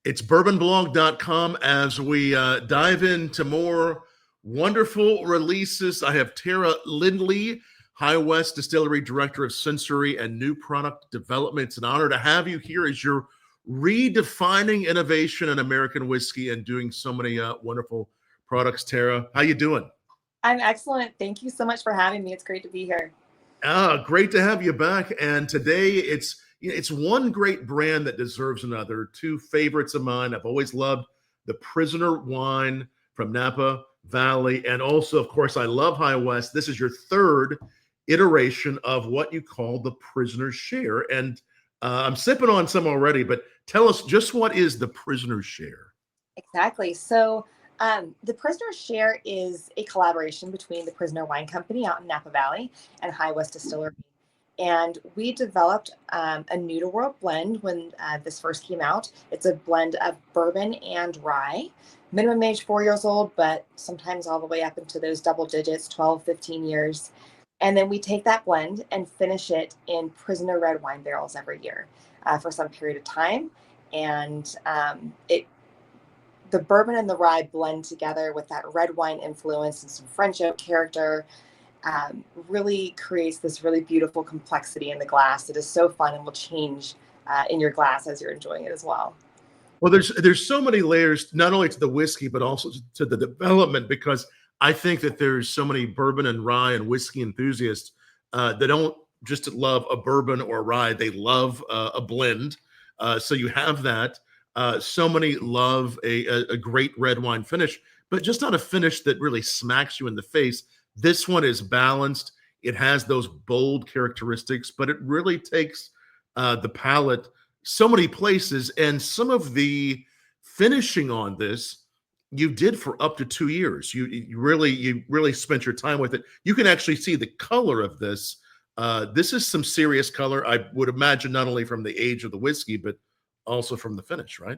It's bourbonblog.com as we dive into more wonderful releases. I have Tara Lindley, High West Distillery Director of Sensory and New Product Development. It's an honor to have you here as you're redefining innovation in American whiskey and doing so many wonderful products. Tara, how you doing? I'm excellent. Thank you so much for having me. It's great to be here. Great to have you back. And today it's one great brand that deserves another. Two favorites of mine. I've always loved the Prisoner wine from Napa Valley. And also, of course, I love High West. This is your third iteration of what you call the Prisoner Share. And I'm sipping on some already, but tell us just what is the Prisoner Share? Exactly. So the Prisoner Share is a collaboration between the Prisoner Wine Company out in Napa Valley and High West Distillery. And we developed a new to world blend when this first came out. It's a blend of bourbon and rye, minimum age 4 years old, but sometimes all the way up into those double digits, 12, 15 years. And then we take that blend and finish it in Prisoner red wine barrels every year for some period of time. And the bourbon and the rye blend together with that red wine influence and some French oak character. Really creates this really beautiful complexity in the glass that is so fun and will change in your glass as you're enjoying it as well. Well, there's so many layers, not only to the whiskey, but also to the development, because I think that there's so many bourbon and rye and whiskey enthusiasts that don't just love a bourbon or a rye. They love a blend. So you have that. So many love a great red wine finish, but just not a finish that really smacks you in the face. This one is balanced. It has those bold characteristics, but it really takes the palate so many places. And some of the finishing on this, you did for up to 2 years. You really spent your time with it. You can actually see the color of this. This is some serious color, I would imagine, not only from the age of the whiskey, but also from the finish, right?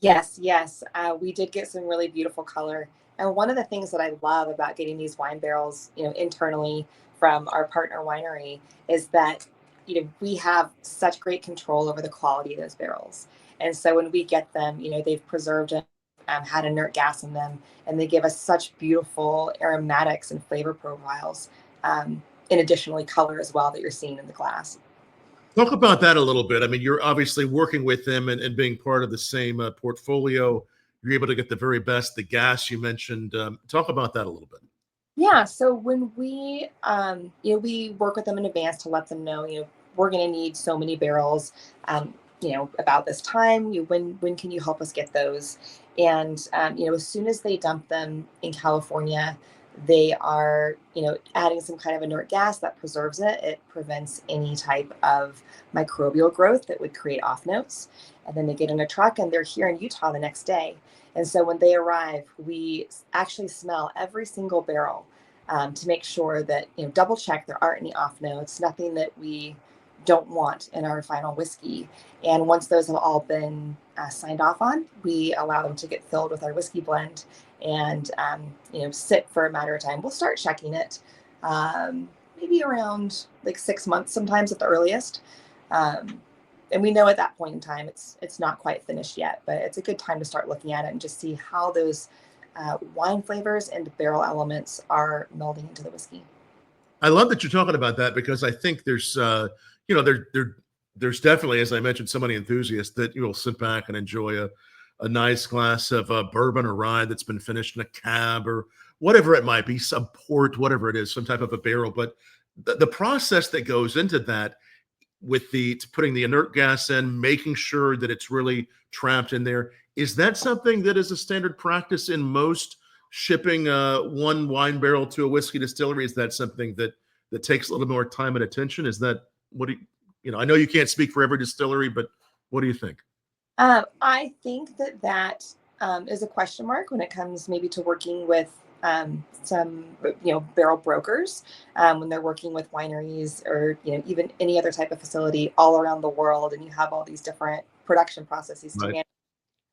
Yes. We did get some really beautiful color. And one of the things that I love about getting these wine barrels, internally from our partner winery is that, we have such great control over the quality of those barrels. And so when we get them, they've preserved and had inert gas in them, and they give us such beautiful aromatics and flavor profiles, in additionally color as well that you're seeing in the glass. Talk about that a little bit. I mean, you're obviously working with them and being part of the same portfolio. You're able to get the very best. The gas you mentioned. Talk about that a little bit. Yeah. So when we work with them in advance to let them know, we're going to need so many barrels, about this time. When can you help us get those? And as soon as they dump them in California, they are, adding some kind of inert gas that preserves it. It prevents any type of microbial growth that would create off notes. And then they get in a truck and they're here in Utah the next day. And so when they arrive, we actually smell every single barrel to make sure that, double check there aren't any off notes, nothing that we don't want in our final whiskey. And once those have all been signed off on, we allow them to get filled with our whiskey blend and sit for a matter of time. We'll start checking it maybe around like 6 months, sometimes at the earliest. And we know at that point in time it's not quite finished yet, but it's a good time to start looking at it and just see how those wine flavors and barrel elements are melding into the whiskey. I love that you're talking about that, because I think there's there's definitely, as I mentioned, so many enthusiasts that you'll sit back and enjoy a nice glass of bourbon or rye that's been finished in a cab or whatever it might be, some port, whatever it is, some type of a barrel. But the process that goes into that, with putting the inert gas in, making sure that it's really trapped in there, is that something that is a standard practice in most shipping one wine barrel to a whiskey distillery? Is that something that takes a little more time and attention? Is that what do you, I know you can't speak for every distillery, but what do you think? I think that is a question mark when it comes maybe to working with some, barrel brokers when they're working with wineries or, even any other type of facility all around the world, and you have all these different production processes to Right.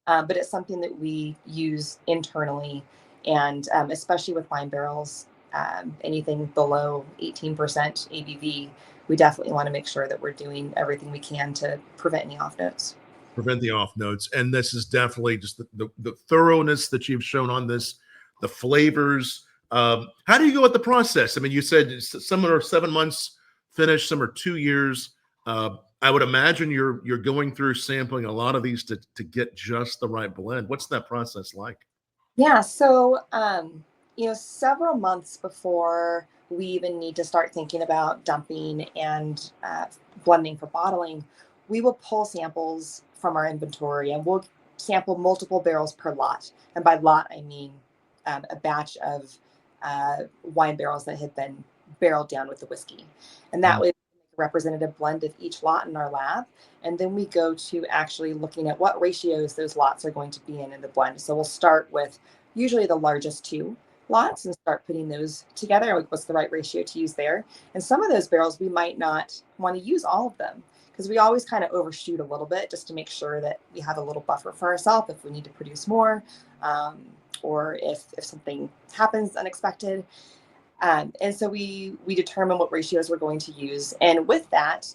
manage. But it's something that we use internally, and especially with wine barrels, anything below 18% ABV, we definitely want to make sure that we're doing everything we can to prevent any off notes. prevent the off notes. And this is definitely just the thoroughness that you've shown on this, the flavors. How do you go with the process? I mean, you said some are 7 months finish, some are 2 years. I would imagine you're going through sampling a lot of these to get just the right blend. What's that process like? Yeah, so several months before we even need to start thinking about dumping and blending for bottling, we will pull samples from our inventory and we'll sample multiple barrels per lot. And by lot, I mean a batch of wine barrels that had been barreled down with the whiskey. And that way, representative blend of each lot in our lab. And then we go to actually looking at what ratios those lots are going to be in the blend. So we'll start with usually the largest 2 lots and start putting those together. Like, what's the right ratio to use there? And some of those barrels, we might not want to use all of them because we always kind of overshoot a little bit just to make sure that we have a little buffer for ourselves if we need to produce more, or if something happens unexpected. And so we determine what ratios we're going to use. And with that,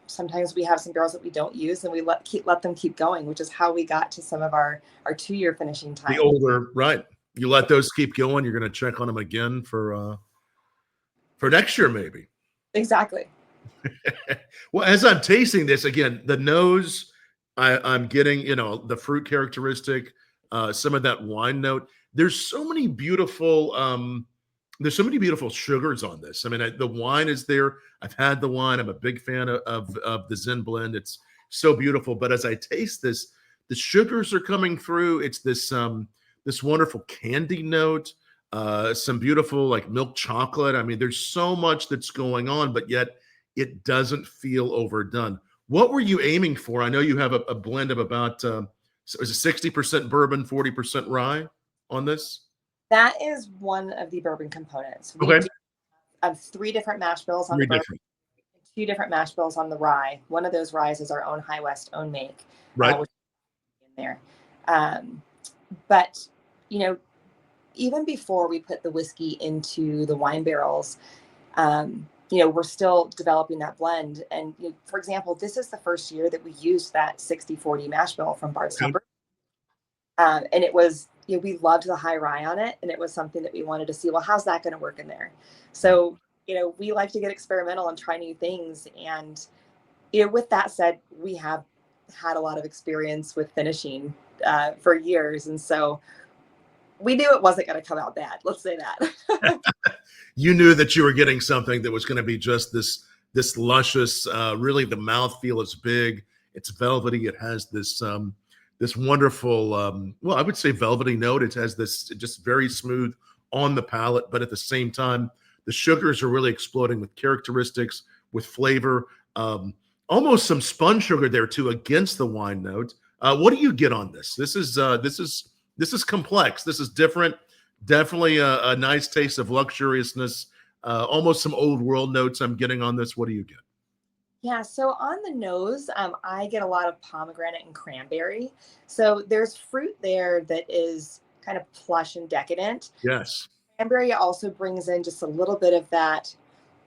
sometimes we have some barrels that we don't use and we let them keep going, which is how we got to some of our 2-year finishing time. The older, right. You let those keep going. You're going to check on them again for next year, maybe. Exactly. Well, as I'm tasting this again, the nose, I'm getting, the fruit characteristic, some of that wine note. There's so many beautiful sugars on this. I mean, the wine is there. I've had the wine. I'm a big fan of the Zen blend. It's so beautiful. But as I taste this, the sugars are coming through. It's this wonderful candy note, some beautiful like milk chocolate. I mean, there's so much that's going on, but yet it doesn't feel overdone. What were you aiming for? I know you have a blend of about, is it 60% bourbon, 40% rye on this? That is one of the bourbon components. We do have 3 different mash bills on the bourbon, 2 different mash bills on the rye. One of those ryes is our own High West own make, right? Which is in there. But even before we put the whiskey into the wine barrels, we're still developing that blend. And for example, this is the first year that we used that 60-40 mash bill from Bardstown. And it was, we loved the high rye on it. And it was something that we wanted to see, well, how's that going to work in there? So, we like to get experimental and try new things. And, with that said, we have had a lot of experience with finishing for years. And so we knew it wasn't going to come out bad. Let's say that. You knew that you were getting something that was going to be just this luscious, really the mouthfeel is big. It's velvety. It has this wonderful, I would say velvety note. It has this just very smooth on the palate, but at the same time, the sugars are really exploding with characteristics, with flavor, almost some spun sugar there too against the wine note. What do you get on this? This is complex. This is different. Definitely a nice taste of luxuriousness, almost some old world notes I'm getting on this. What do you get? Yeah, so on the nose, I get a lot of pomegranate and cranberry. So there's fruit there that is kind of plush and decadent. Yes. Cranberry also brings in just a little bit of that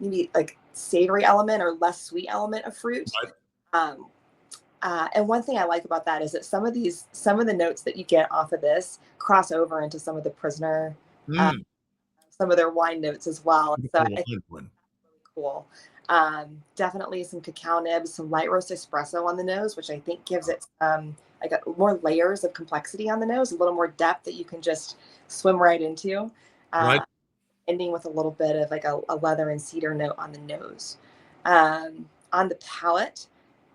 maybe like savory element or less sweet element of fruit. Right. And one thing I like about that is that some of the notes that you get off of this cross over into some of the Prisoner, some of their wine notes as well. So I think that's really cool. Definitely some cacao nibs, some light roast espresso on the nose, which I think gives it like more layers of complexity on the nose, a little more depth that you can just swim right into. Right. Ending with a little bit of like a leather and cedar note on the nose. On the palate,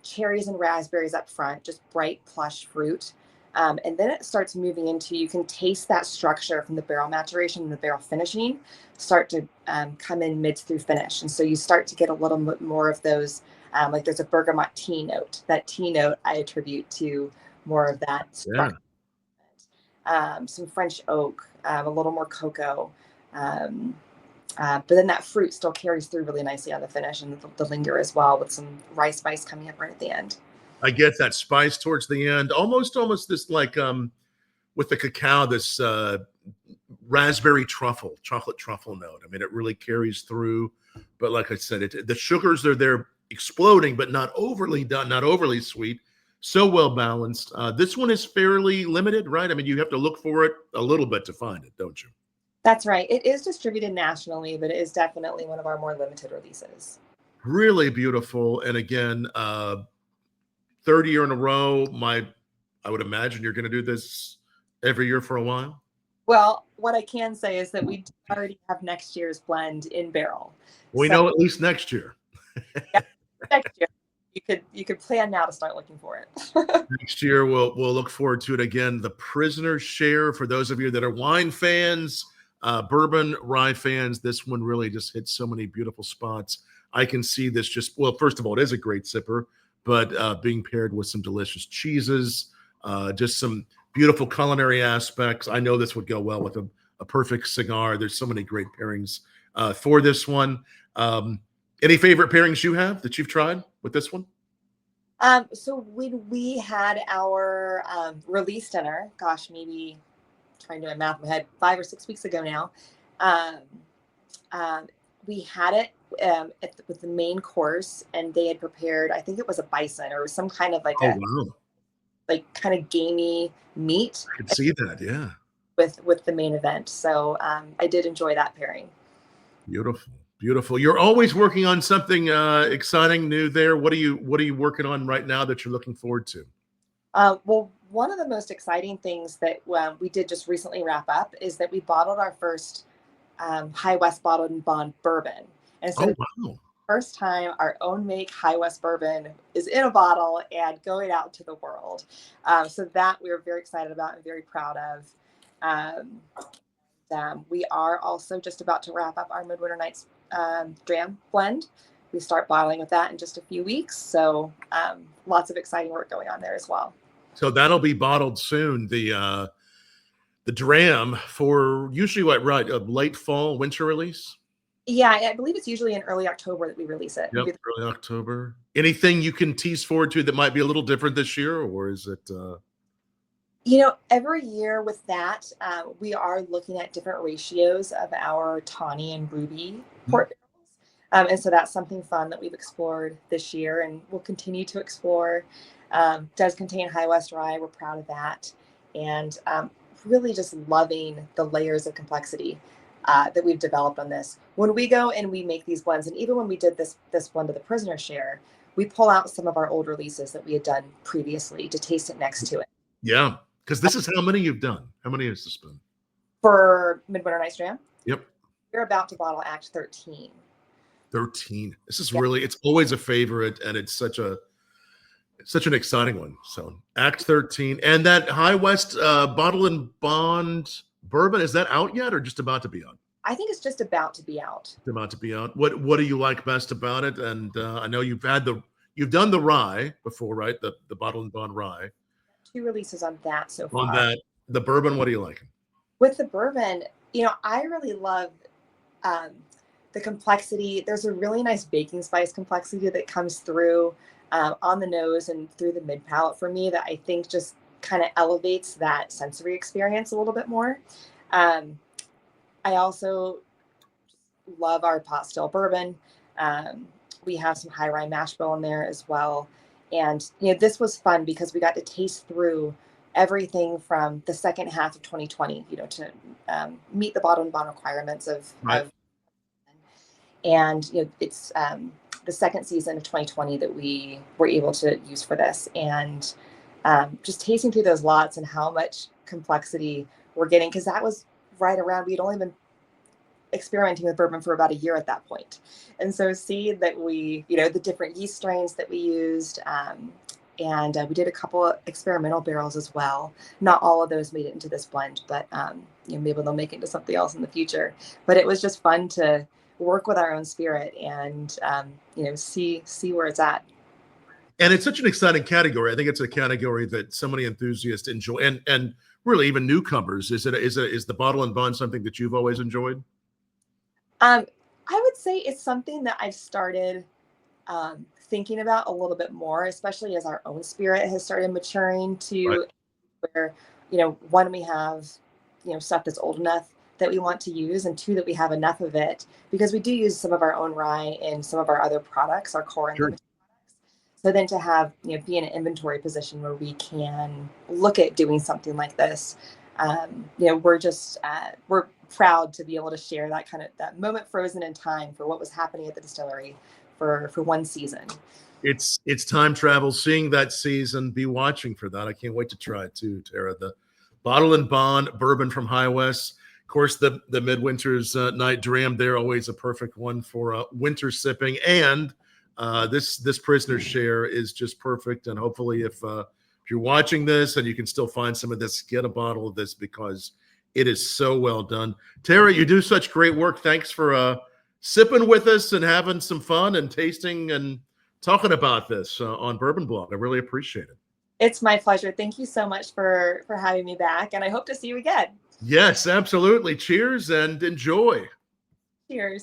cherries and raspberries up front, just bright plush fruit. And then it starts moving into, you can taste that structure from the barrel maturation and the barrel finishing start to come in mid through finish. And so you start to get a little bit more of those, like there's a bergamot tea note. That tea note I attribute to more of that structure. Yeah. Some French oak, a little more cocoa. But then that fruit still carries through really nicely on the finish and the linger as well, with some rice spice coming up right at the end. I get that spice towards the end, almost this like with the cacao, this raspberry truffle, chocolate truffle note. I mean, it really carries through. But like I said, the sugars are there exploding, but not overly done, not overly sweet. So well balanced. This one is fairly limited, right? I mean, you have to look for it a little bit to find it, don't you? That's right. It is distributed nationally, but it is definitely one of our more limited releases. Really beautiful. And again, third year in a row. I would imagine you're going to do this every year for a while. Well, what I can say is that we do already have next year's blend in barrel. We So know at least next year. yeah, next year you could plan now to start looking for it. Next year, we'll look forward to it again. The Prisoner Share, for those of you that are wine fans, bourbon rye fans, this one really just hits so many beautiful spots. I can see this well, first of all, it is a great sipper, but being paired with some delicious cheeses, just some beautiful culinary aspects. I know this would go well with a perfect cigar. There's so many great pairings for this one. Any favorite pairings you have that you've tried with this one? So when we had our release dinner, gosh, maybe trying to do a math in my head, 5 or 6 weeks ago now, um, we had it with the main course, and they had prepared, I think it was a bison or some kind of Oh, wow. kind of gamey meat I can see that. Yeah. with the main event. So I did enjoy that pairing. Beautiful. Beautiful. You're always working on something exciting new there. What are you working on right now that you're looking forward to? Well, one of the most exciting things that we did just recently wrap up is that we bottled our first High West bottled and bond bourbon. And so Oh, wow. first time our own make High West bourbon is in a bottle and going out to the world. So that we were very excited about and very proud of. Um, we are also just about to wrap up our Midwinter Nights Dram blend. We start bottling with that in just a few weeks. So lots of exciting work going on there as well. So that'll be bottled soon. The dram for usually what, right? A late fall, winter release? Yeah, I believe it's usually in early October that we release it. Yep, early October. Anything you can tease forward to that might be a little different this year, or is it Every year with that, we are looking at different ratios of our tawny and ruby port barrels. And so that's something fun that we've explored this year and we'll continue to explore. Does contain High West rye. We're proud of that. And really just loving the layers of complexity that we've developed on this. When we go and we make these blends, and even when we did this blend of the Prisoner Share, we pull out some of our old releases that we had done previously to taste it next to it. Yeah, because this is how many you've done. How many has this been? For Midwinter Nights Dram? Yep. We're about to bottle Act 13. 13. This is really, it's always a favorite, and it's such an exciting one. So Act 13. And that High West bottle and bond bourbon, is that out yet or just about to be out? I think it's just about to be out. It's about to be out. What do you like best about it? And I know you've done the rye before, right? The bottle and bond rye. 2 releases on that so far. On that, the bourbon, what do you like? With the bourbon, I really love the complexity. There's a really nice baking spice complexity that comes through on the nose and through the mid palate for me that I think just kind of elevates that sensory experience a little bit more. I also love our pot still bourbon. We have some high rye mash bill in there as well. And, this was fun because we got to taste through everything from the second half of 2020, to meet the bottle and bond requirements of and, it's the second season of 2020 that we were able to use for this. And just tasting through those lots and how much complexity we're getting, because that was right around, we'd only been experimenting with bourbon for about a year at that point. And so seeing that we, the different yeast strains that we used, and we did a couple of experimental barrels as well. Not all of those made it into this blend, but maybe they'll make it into something else in the future. But it was just fun to work with our own spirit and see where it's at. And it's such an exciting category. I think it's a category that so many enthusiasts enjoy, and really even newcomers. Is the bottle and bond something that you've always enjoyed? I would say it's something that I've started thinking about a little bit more, especially as our own spirit has started maturing to where, one, we have, stuff that's old enough that we want to use, and 2, that we have enough of it, because we do use some of our own rye in some of our other products, our core and limited products. So then to have, be in an inventory position where we can look at doing something like this, we're proud to be able to share that moment frozen in time for what was happening at the distillery for one season. It's time travel. Seeing that season, be watching for that. I can't wait to try it too, Tara. The Bottle and Bond bourbon from High West. Of course, the Midwinter's Night Dram. They're always a perfect one for winter sipping. And this Prisoner's Share is just perfect. And hopefully, if you're watching this and you can still find some of this, get a bottle of this because it is so well done. Tara, you do such great work. Thanks for sipping with us and having some fun and tasting and talking about this on Bourbon Blog. I really appreciate it. It's my pleasure. Thank you so much for having me back, and I hope to see you again. Yes, absolutely. Cheers and enjoy. Cheers.